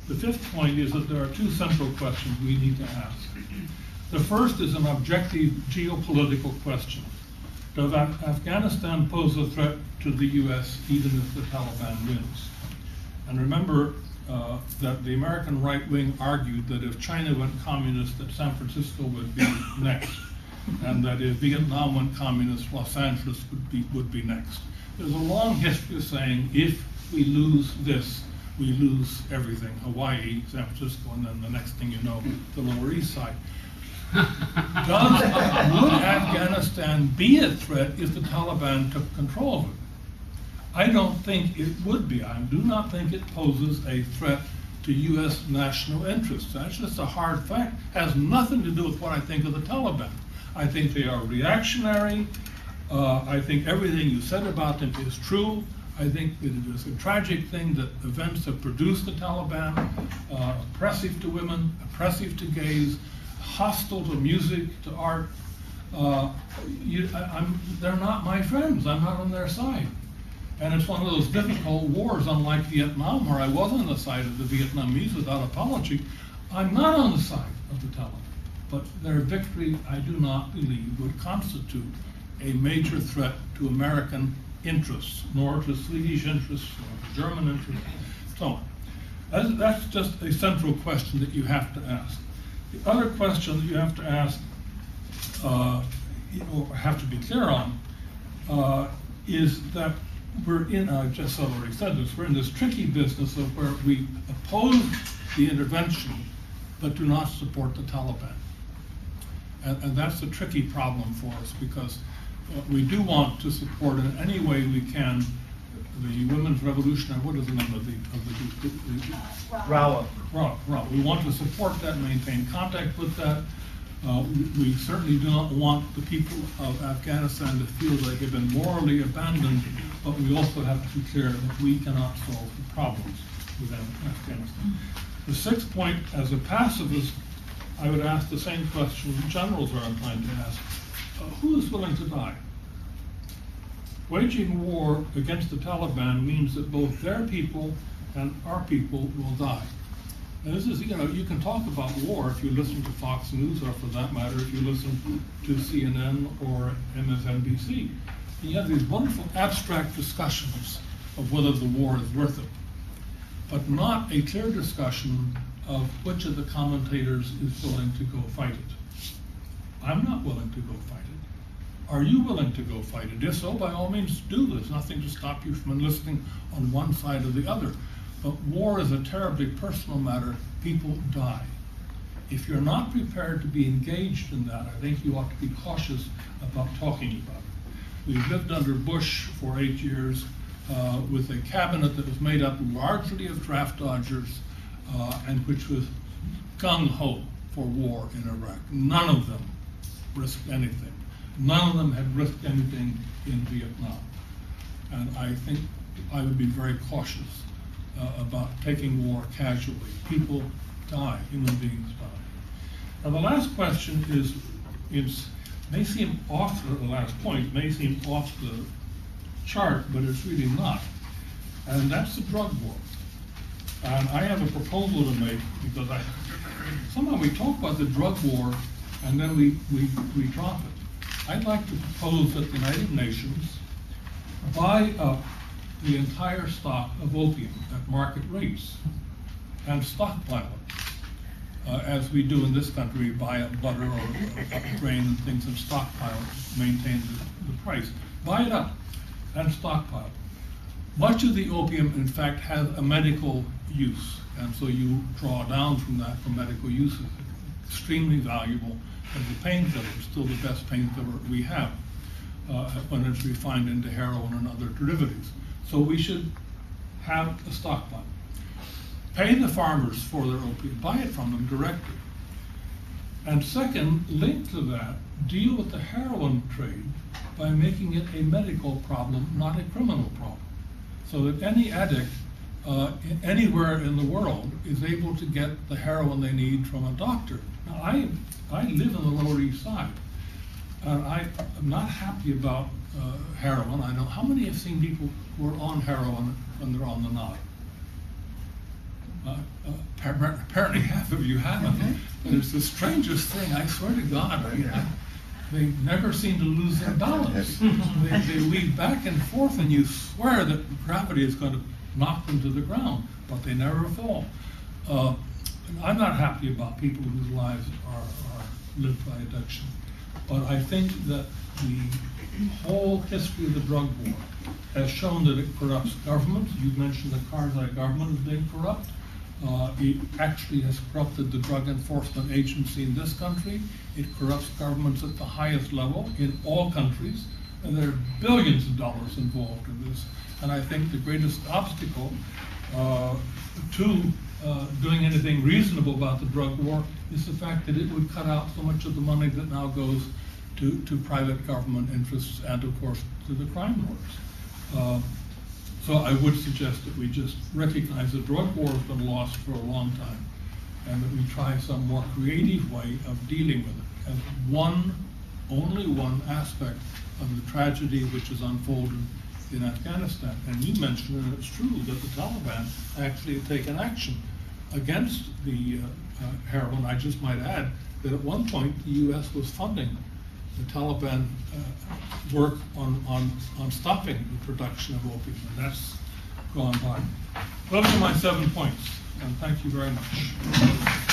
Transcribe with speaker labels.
Speaker 1: The fifth point is that there are two central questions we need to ask. The first is an objective geopolitical question. Does Afghanistan pose a threat to the US even if the Taliban wins? And remember that the American right wing argued that if China went communist, that San Francisco would be next, and that if Vietnam went communist, Los Angeles would be next. There's a long history of saying if we lose this, we lose everything. Hawaii, San Francisco, and then the next thing you know, the Lower East Side. Would Afghanistan be a threat if the Taliban took control of it? I don't think it would be. I do not think it poses a threat to U.S. national interests. That's just a hard fact. It has nothing to do with what I think of the Taliban. I think they are reactionary. I think everything you said about them is true. I think it is a tragic thing that events have produced the Taliban, oppressive to women, oppressive to gays, hostile to music, to art. They're not my friends. I'm not on their side. And it's one of those difficult wars, unlike Vietnam, where I was on the side of the Vietnamese without apology. I'm not on the side of the Taliban. But their victory, I do not believe, would constitute a major threat to American interests, nor to Swedish interests, nor to German interests, so on. That's just a central question that you have to ask. The other question that you have to ask, or have to be clear on, is that we're in, I just already said this, we're in this tricky business of where we oppose the intervention but do not support the Taliban. And that's a tricky problem for us, because we do want to support in any way we can the Women's Revolutionary, what is the name of the
Speaker 2: RAWA.
Speaker 1: RAWA. We want to support that, maintain contact with that. We certainly do not want the people of Afghanistan to feel they have been morally abandoned, but we also have to be clear that we cannot solve the problems within Afghanistan. The sixth point, as a pacifist, I would ask the same question generals are inclined to ask. Who is willing to die? Waging war against the Taliban means that both their people and our people will die. And this is, you can talk about war if you listen to Fox News, or for that matter, if you listen to CNN or MSNBC. And you have these wonderful abstract discussions of whether the war is worth it, but not a clear discussion of which of the commentators is willing to go fight it. I'm not willing to go fight it. Are you willing to go fight it? If so, by all means do. There's nothing to stop you from enlisting on one side or the other. But war is a terribly personal matter. People die. If you're not prepared to be engaged in that, I think you ought to be cautious about talking about it. We've lived under Bush for 8 years with a cabinet that was made up largely of draft dodgers and which was gung-ho for war in Iraq. None of them risked anything. None of them had risked anything in Vietnam. And I think I would be very cautious about taking war casually. People die, human beings die. Now the last question may seem off, the last point may seem off the chart, but it's really not. And that's the drug war. And I have a proposal to make, because somehow we talk about the drug war and then we drop it. I'd like to propose that the United Nations buy up the entire stock of opium at market rates and stockpile it, as we do in this country. We buy up butter or grain and things and stockpile it, maintain the price. Buy it up and stockpile it. Much of the opium, in fact, has a medical use, and so you draw down from that for medical uses. Extremely valuable as a painkiller, still the best painkiller we have when it's refined into heroin and other derivatives. So we should have a stockpile. Pay the farmers for their opium, buy it from them directly. And second, linked to that, deal with the heroin trade by making it a medical problem, not a criminal problem. So that any addict anywhere in the world is able to get the heroin they need from a doctor. Now, I live in the Lower East Side. I'm not happy about heroin. I know how many have seen people who are on heroin when they're on the knob. Apparently half of you haven't, but it's the strangest thing, I swear to God. They never seem to lose their balance. They weave back and forth, and you swear that gravity is going to knock them to the ground, but they never fall. I'm not happy about people whose lives are lived by addiction, but I think that the whole history of the drug war has shown that it corrupts governments. You mentioned the Karzai government as being corrupt. It actually has corrupted the Drug Enforcement Agency in this country. It corrupts governments at the highest level in all countries, and there are billions of dollars involved in this. And I think the greatest obstacle to doing anything reasonable about the drug war is the fact that it would cut out so much of the money that now goes to private government interests and, of course, to the crime lords. So I would suggest that we just recognize the drug war has been lost for a long time, and that we try some more creative way of dealing with it as only one aspect of the tragedy which has unfolded in Afghanistan. And you mentioned, and it's true, that the Taliban actually have taken action against the heroin. I just might add that at one point the U.S. was funding the Taliban work on stopping the production of opium, and that's gone by. Those are my 7 points, and thank you very much.